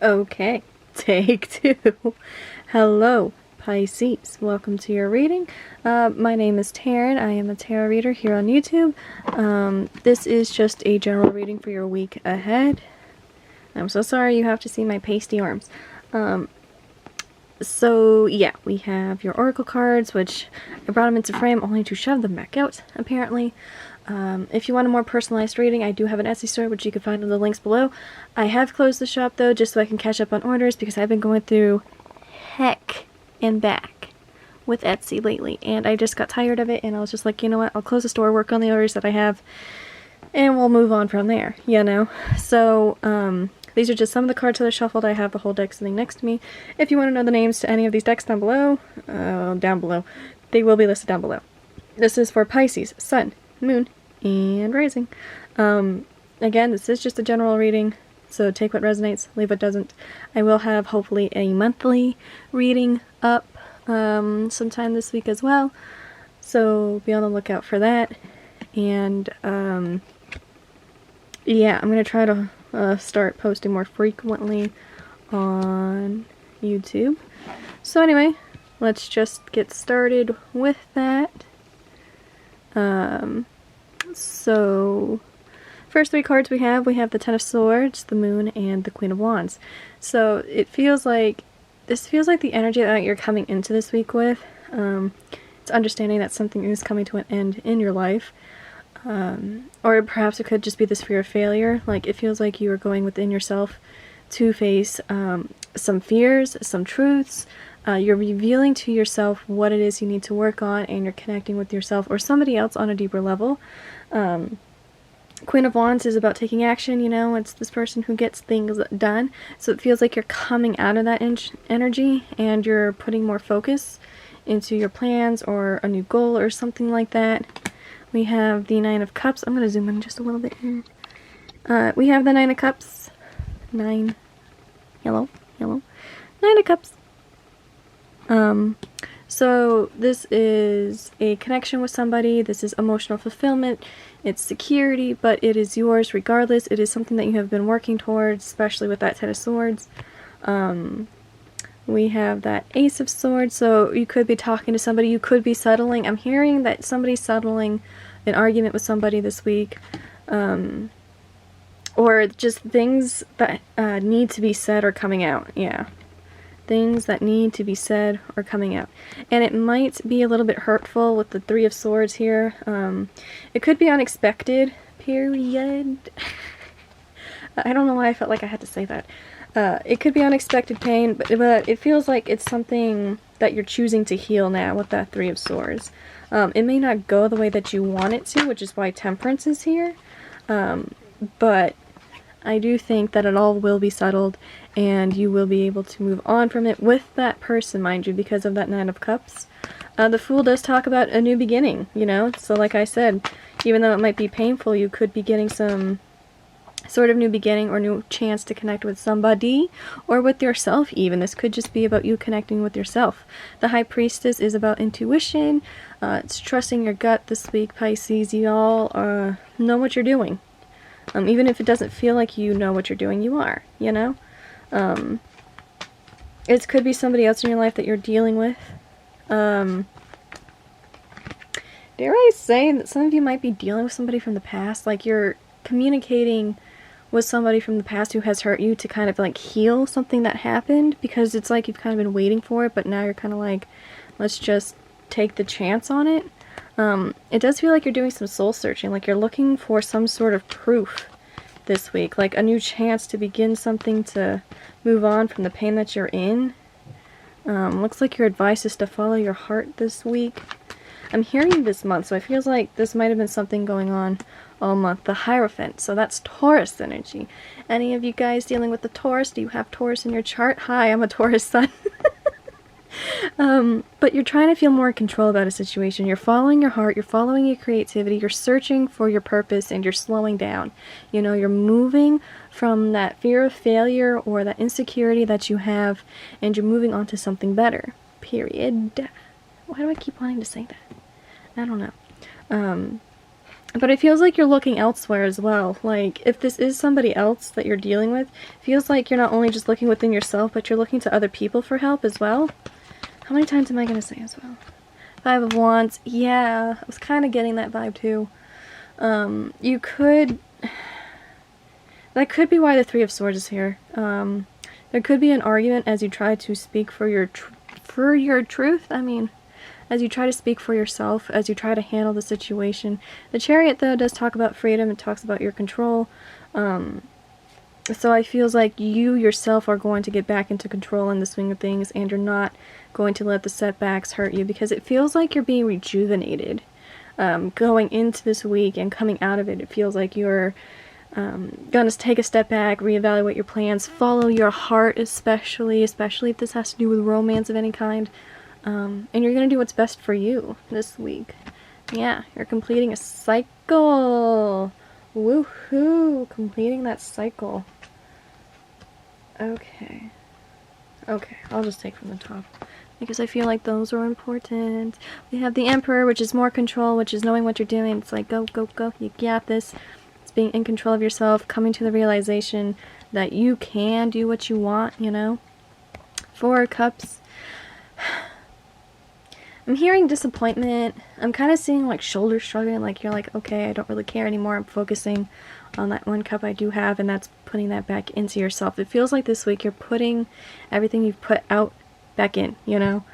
Okay, take two. Hello, Pisces. Welcome to your reading. My name is Taryn. I am a tarot reader here on YouTube. This is just a general reading for your week ahead. I'm so sorry you have to see my pasty arms. So yeah, we have your oracle cards, which I brought them into frame only to shove them back out, apparently. If you want a more personalized reading, I do have an Etsy store, which you can find in the links below. I have closed the shop, though, just so I can catch up on orders, because I've been going through heck and back with Etsy lately, and I just got tired of it, and I was just like, you know what, I'll close the store, work on the orders that I have, and we'll move on from there, you know? So, these are just some of the cards that I shuffled. I have the whole deck sitting next to me. If you want to know the names to any of these decks down below, they will be listed down below. This is for Pisces, Sun, Moon, and Rising. Again, this is just a general reading, so take what resonates, leave what doesn't. I will have, hopefully, a monthly reading up sometime this week as well, so be on the lookout for that. And, yeah, I'm going to try to start posting more frequently on YouTube. So anyway, let's just get started with that. So first three cards we have the Ten of Swords, the Moon, and the Queen of Wands. So this feels like the energy that you're coming into this week with. It's understanding that something is coming to an end in your life. Or perhaps it could just be this fear of failure. Like, it feels like you are going within yourself to face some fears, some truths. You're revealing to yourself what it is you need to work on, and you're connecting with yourself or somebody else on a deeper level. Queen of Wands is about taking action, you know, it's this person who gets things done. So it feels like you're coming out of that energy, and you're putting more focus into your plans or a new goal or something like that. We have the Nine of Cups. I'm going to zoom in just a little bit here. We have the Nine of Cups. Nine. Yellow. Nine of Cups. So this is a connection with somebody. This is emotional fulfillment. It's security, but it is yours regardless. It is something that you have been working towards, especially with that Ten of Swords. We have that Ace of Swords, so you could be talking to somebody, you could be settling. I'm hearing that somebody's settling an argument with somebody this week, or just things that need to be said are coming out, yeah. Things that need to be said are coming out. And it might be a little bit hurtful with the Three of Swords here. It could be unexpected, period. I don't know why I felt like I had to say that. It could be unexpected pain, but it feels like it's something that you're choosing to heal now with that Three of Swords. It may not go the way that you want it to, which is why Temperance is here. But I do think that it all will be settled, and you will be able to move on from it with that person, mind you, because of that Nine of Cups. The Fool does talk about a new beginning, you know? So like I said, even though it might be painful, you could be getting some sort of new beginning or new chance to connect with somebody or with yourself even. This could just be about you connecting with yourself. The High Priestess is about intuition. It's trusting your gut this week, Pisces. You all know what you're doing. Even if it doesn't feel like you know what you're doing, you are, you know? It could be somebody else in your life that you're dealing with. Dare I say that some of you might be dealing with somebody from the past? Like, you're communicating with somebody from the past who has hurt you to kind of like heal something that happened, because it's like you've kind of been waiting for it, but now you're kind of like, let's just take the chance on it. It does feel like you're doing some soul searching, like you're looking for some sort of proof this week, like a new chance to begin something, to move on from the pain that you're in. Looks like your advice is to follow your heart this week. I'm hearing this month, so it feels like this might have been something going on all month. The Hierophant, so that's Taurus energy. Any of you guys dealing with the Taurus? Do you have Taurus in your chart? Hi, I'm a Taurus sun. But you're trying to feel more in control about a situation. You're following your heart, you're following your creativity, you're searching for your purpose, and you're slowing down. You know, you're moving from that fear of failure or that insecurity that you have, and you're moving on to something better. Period. Why do I keep wanting to say that? I don't know. But it feels like you're looking elsewhere as well. Like, if this is somebody else that you're dealing with, it feels like you're not only just looking within yourself, but you're looking to other people for help as well. How many times am I going to say as well? 5 of Wands. Yeah, I was kind of getting that vibe too. You could... That could be why the 3 of Swords is here. There could be an argument as you try to speak for your truth. I mean, as you try to speak for yourself, as you try to handle the situation. The Chariot, though, does talk about freedom. It talks about your control. So I feels like you yourself are going to get back into control in the swing of things, and you're not going to let the setbacks hurt you, because it feels like you're being rejuvenated. Going into this week and coming out of it, it feels like you're gonna take a step back, reevaluate your plans, follow your heart, especially if this has to do with romance of any kind. And you're gonna do what's best for you this week. Yeah, you're completing a cycle. Woohoo! Completing that cycle. Okay. Okay, I'll just take from the top, because I feel like those are important. We have the Emperor, which is more control, which is knowing what you're doing. It's like, go, go, go, you got this. It's being in control of yourself, coming to the realization that you can do what you want, you know? 4 of Cups. I'm hearing disappointment. I'm kind of seeing like shoulder shrugging, like you're like, okay, I don't really care anymore. I'm focusing on that 1 cup I do have, and that's putting that back into yourself. It feels like this week you're putting everything you've put out back in, you know?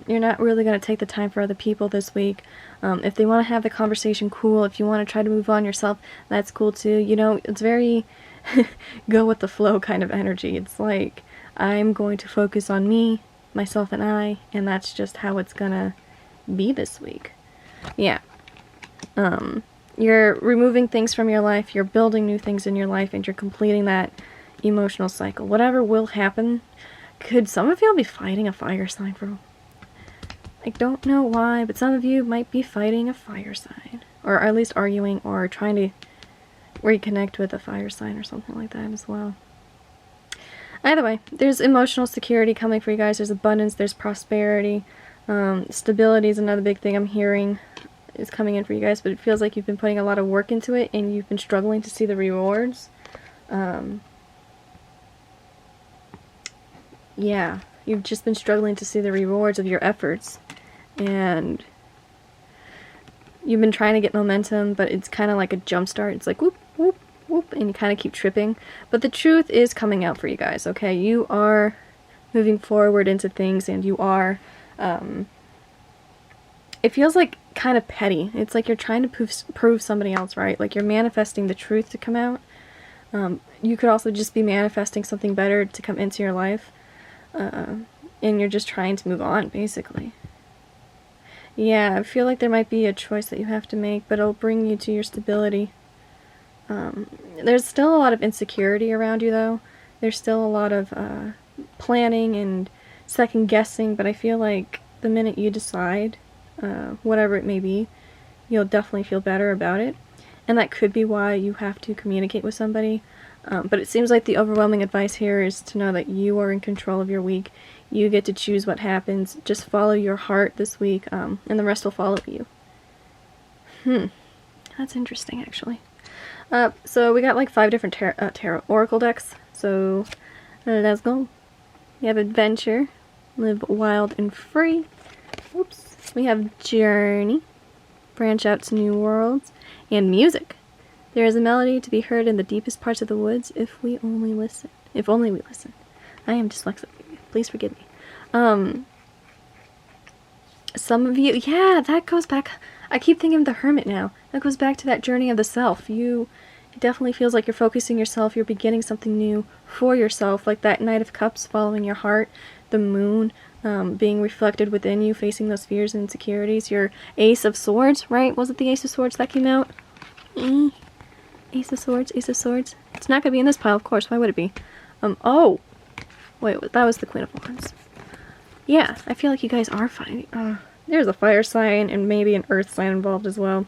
You're not really going to take the time for other people this week. If they want to have the conversation, cool. If you want to try to move on yourself, that's cool too. You know, it's very go with the flow kind of energy. It's like, I'm going to focus on me, myself and I, and that's just how it's gonna be this week. Yeah. You're removing things from your life, you're building new things in your life, and you're completing that emotional cycle. Whatever will happen, could some of you be fighting a fire sign, bro? I don't know why, but some of you might be fighting a fire sign. Or at least arguing or trying to reconnect with a fire sign or something like that as well. Either way, there's emotional security coming for you guys. There's abundance, there's prosperity. Stability is another big thing I'm hearing is coming in for you guys, but it feels like you've been putting a lot of work into it and you've been struggling to see the rewards. Yeah, you've just been struggling to see the rewards of your efforts, and you've been trying to get momentum, but it's kind of like a jump start. It's like whoop, whoop, whoop, and you kind of keep tripping. But the truth is coming out for you guys, okay? You are moving forward into things, and you are, it feels like kind of petty. It's like you're trying to prove somebody else right. Like you're manifesting the truth to come out. You could also just be manifesting something better to come into your life. And you're just trying to move on, basically. Yeah, I feel like there might be a choice that you have to make, but it'll bring you to your stability. There's still a lot of insecurity around you, though. There's still a lot of planning and second guessing, but I feel like the minute you decide, whatever it may be, you'll definitely feel better about it. And that could be why you have to communicate with somebody. But it seems like the overwhelming advice here is to know that you are in control of your week. You get to choose what happens. Just follow your heart this week, and the rest will follow you. That's interesting, actually. So we got like 5 different tarot oracle decks. So let's go. We have adventure, live wild and free. Oops. We have journey, branch out to new worlds, and music. There is a melody to be heard in the deepest parts of the woods if we only listen. If only we listen. I am dyslexic. Please forgive me. Some of you, yeah, that goes back. I keep thinking of the Hermit now. That goes back to that journey of the self. It definitely feels like you're focusing yourself. You're beginning something new for yourself, like that Knight of Cups following your heart, the moon being reflected within you, facing those fears and insecurities. Your Ace of Swords, right? Was it the Ace of Swords that came out? Ace of Swords, Ace of Swords. It's not going to be in this pile, of course. Why would it be? Oh! Wait, that was the Queen of Wands. Yeah, I feel like you guys are fighting. There's a fire sign and maybe an earth sign involved as well.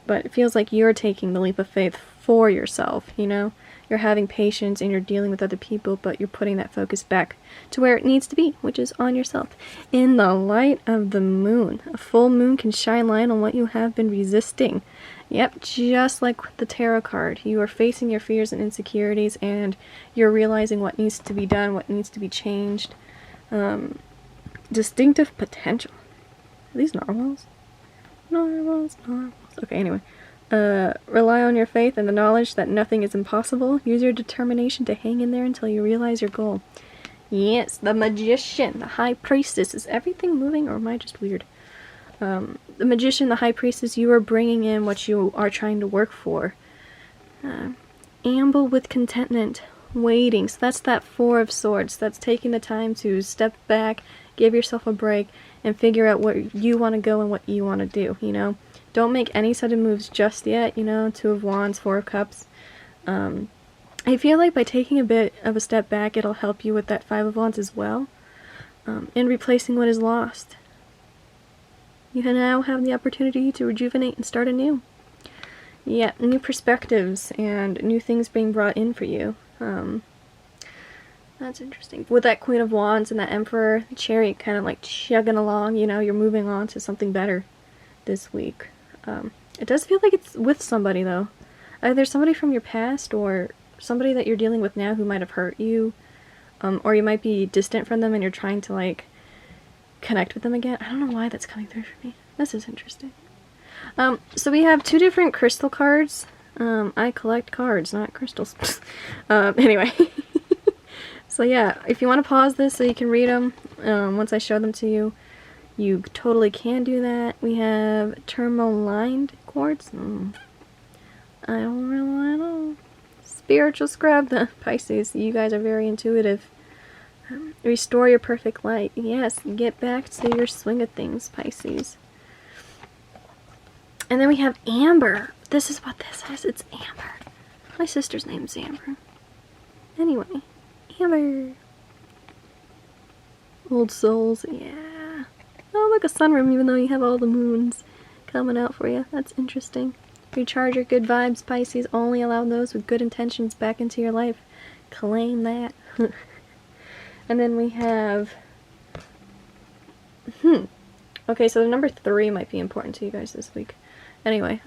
But it feels like you're taking the leap of faith for yourself, you know? You're having patience and you're dealing with other people, but you're putting that focus back to where it needs to be, which is on yourself. In the light of the moon. A full moon can shine light on what you have been resisting. Yep, just like the tarot card. You are facing your fears and insecurities, and you're realizing what needs to be done, what needs to be changed. Distinctive potential. Are these narwhals? Narwhals. Okay, anyway. Rely on your faith and the knowledge that nothing is impossible. Use your determination to hang in there until you realize your goal. Yes, the Magician, the High Priestess. Is everything moving, or am I just weird? The Magician, the High Priestess, you are bringing in what you are trying to work for. Amble with contentment, waiting. So that's that Four of Swords. That's taking the time to step back, give yourself a break, and figure out where you want to go and what you want to do, you know? Don't make any sudden moves just yet, you know? Two of Wands, Four of Cups. I feel like by taking a bit of a step back, it'll help you with that Five of Wands as well. And replacing what is lost. You now have the opportunity to rejuvenate and start anew. Yeah, new perspectives and new things being brought in for you. That's interesting. With that Queen of Wands and that Emperor, the Chariot kind of like chugging along, you know, you're moving on to something better this week. It does feel like it's with somebody, though. Either somebody from your past or somebody that you're dealing with now who might have hurt you. Or you might be distant from them and you're trying to, like, connect with them again. I don't know why that's coming through for me. This is interesting. So we have two different crystal cards. I collect cards, not crystals. Anyway. So yeah, if you want to pause this so you can read them, once I show them to you, you totally can do that. We have tourmaline quartz. I don't really know. Spiritual scrub, the Pisces. You guys are very intuitive. Restore your perfect light. Yes, get back to your swing of things, Pisces. And then we have amber. This is what this is. It's amber. My sister's name's Amber. Anyway, amber. Old souls, yeah. Oh, look, a sunroom, even though you have all the moons coming out for you. That's interesting. Recharge your good vibes, Pisces. Only allow those with good intentions back into your life. Claim that. And then we have... Okay, so the number 3 might be important to you guys this week. Anyway,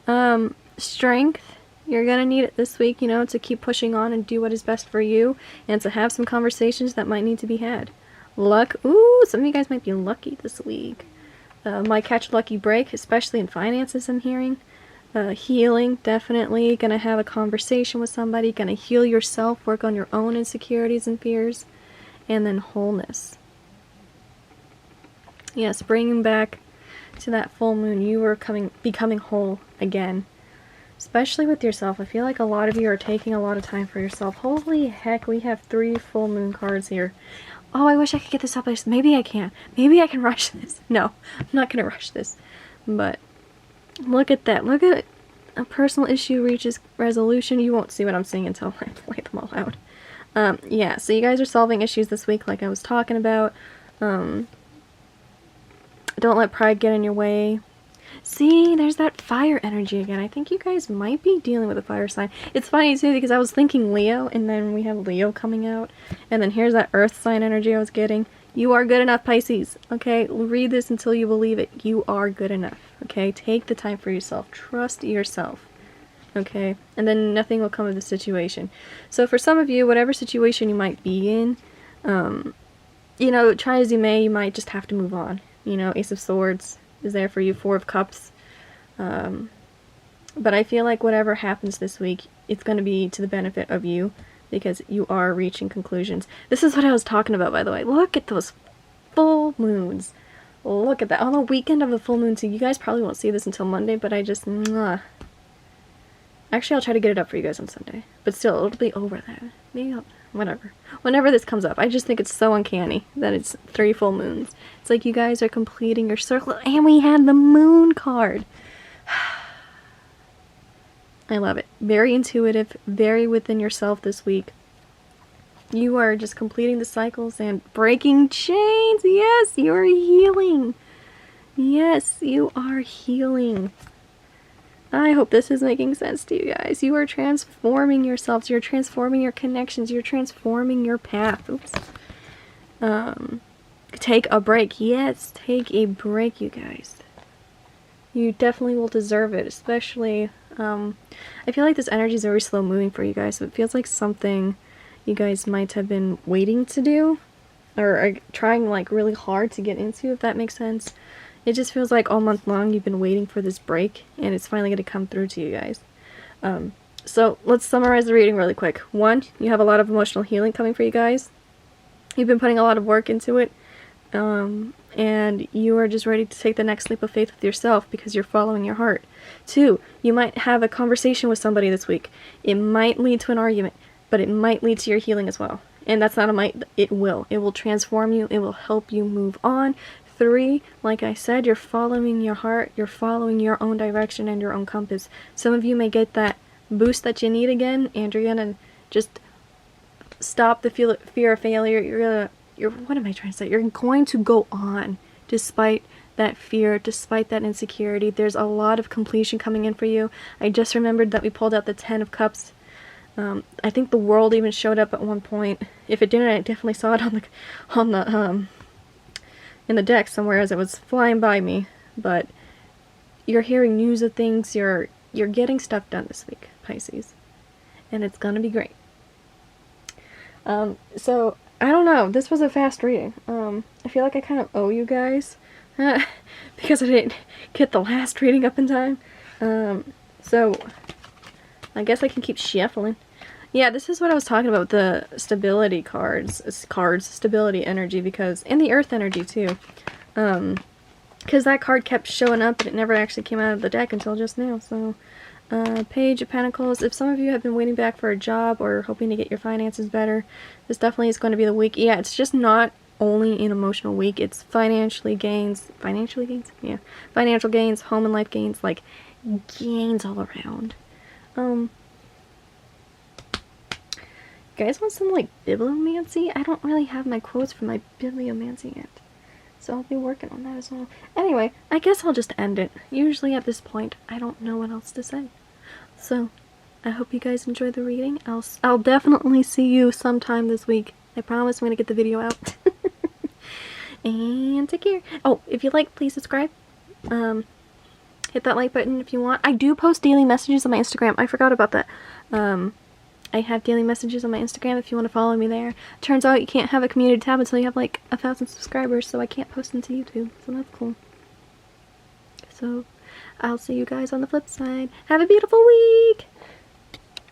strength. You're gonna need it this week, you know, to keep pushing on and do what is best for you. And to have some conversations that might need to be had. Luck. Ooh, some of you guys might be lucky this week. Might catch a lucky break, especially in finances, I'm hearing. Healing, definitely. Gonna have a conversation with somebody. Gonna heal yourself, work on your own insecurities and fears. And then wholeness. Yes, bringing back to that full moon, you are becoming whole again. Especially with yourself. I feel like a lot of you are taking a lot of time for yourself. Holy heck, we have 3 full moon cards here. Oh, I wish I could get this up. Maybe I can. Maybe I can rush this. No, I'm not going to rush this. But look at that. Look at a personal issue reaches resolution. You won't see what I'm saying until I play them all out. Yeah, so you guys are solving issues this week like I was talking about. Don't let pride get in your way. See, there's that fire energy again. I think you guys might be dealing with a fire sign. It's funny too because I was thinking Leo and then we have Leo coming out. And then here's that earth sign energy I was getting. You are good enough, Pisces. Okay, read this until you believe it. You are good enough. Okay, take the time for yourself. Trust yourself. Okay, and then nothing will come of the situation. So for some of you, whatever situation you might be in, you know, try as you may, you might just have to move on. You know, Ace of Swords is there for you, 4 of Cups. But I feel like whatever happens this week, it's going to be to the benefit of you because you are reaching conclusions. This is what I was talking about, by the way. Look at those full moons. Look at that. On the weekend of the full moon, so you guys probably won't see this until Monday, but I just... Actually, I'll try to get it up for you guys on Sunday. But still, it'll be over that. Maybe whatever. Whenever this comes up. I just think it's so uncanny that it's 3 full moons. It's like you guys are completing your circle. And we had the moon card. I love it. Very intuitive. Very within yourself this week. You are just completing the cycles and breaking chains. Yes, you are healing. Yes, you are healing. I hope this is making sense to you guys. You are transforming yourselves. You're transforming your connections. You're transforming your path. Oops. Take a break. Yes, take a break, you guys. You definitely will deserve it, especially I feel like this energy is very slow moving for you guys, so it feels like something you guys might have been waiting to do, or are trying like really hard to get into, if that makes sense. It just feels like all month long you've been waiting for this break, and it's finally going to come through to you guys. So let's summarize the reading really quick. 1, you have a lot of emotional healing coming for you guys. You've been putting a lot of work into it, and you are just ready to take the next leap of faith with yourself because you're following your heart. 2, you might have a conversation with somebody this week. It might lead to an argument, but it might lead to your healing as well. And that's not a might, it will. It will transform you, it will help you move on. 3, like I said, you're following your heart, you're following your own direction and your own compass. Some of you may get that boost that you need again, and you're gonna just stop the fear of failure. What am I trying to say? You're going to go on despite that fear, despite that insecurity. There's a lot of completion coming in for you. I just remembered that we pulled out the 10 of Cups. I think the world even showed up at one point. If it didn't, I definitely saw it in the deck somewhere as it was flying by me. But you're hearing news of things. You're getting stuff done this week, Pisces, and it's gonna be great. So I don't know. This was a fast reading. I feel like I kind of owe you guys because I didn't get the last reading up in time. So I guess I can keep shuffling. Yeah, this is what I was talking about with the stability cards, stability energy, and the earth energy too. Because that card kept showing up and it never actually came out of the deck until just now. So, Page of Pentacles. If some of you have been waiting back for a job or hoping to get your finances better, this definitely is going to be the week. Yeah, it's just not only an emotional week. It's financial gains, yeah, financial gains, home and life gains, like gains all around. You guys want some like bibliomancy? I don't really have my quotes for my bibliomancy yet, so I'll be working on that as well. Anyway, I guess I'll just end it. Usually at this point, I don't know what else to say. So, I hope you guys enjoyed the reading. I'll definitely see you sometime this week. I promise I'm gonna get the video out. And take care. Oh, if you like, please subscribe. Hit that like button if you want. I do post daily messages on my Instagram. I forgot about that. I have daily messages on my Instagram if you want to follow me there. Turns out you can't have a community tab until you have like 1,000 subscribers, so I can't post them to YouTube, so that's cool. So, I'll see you guys on the flip side. Have a beautiful week!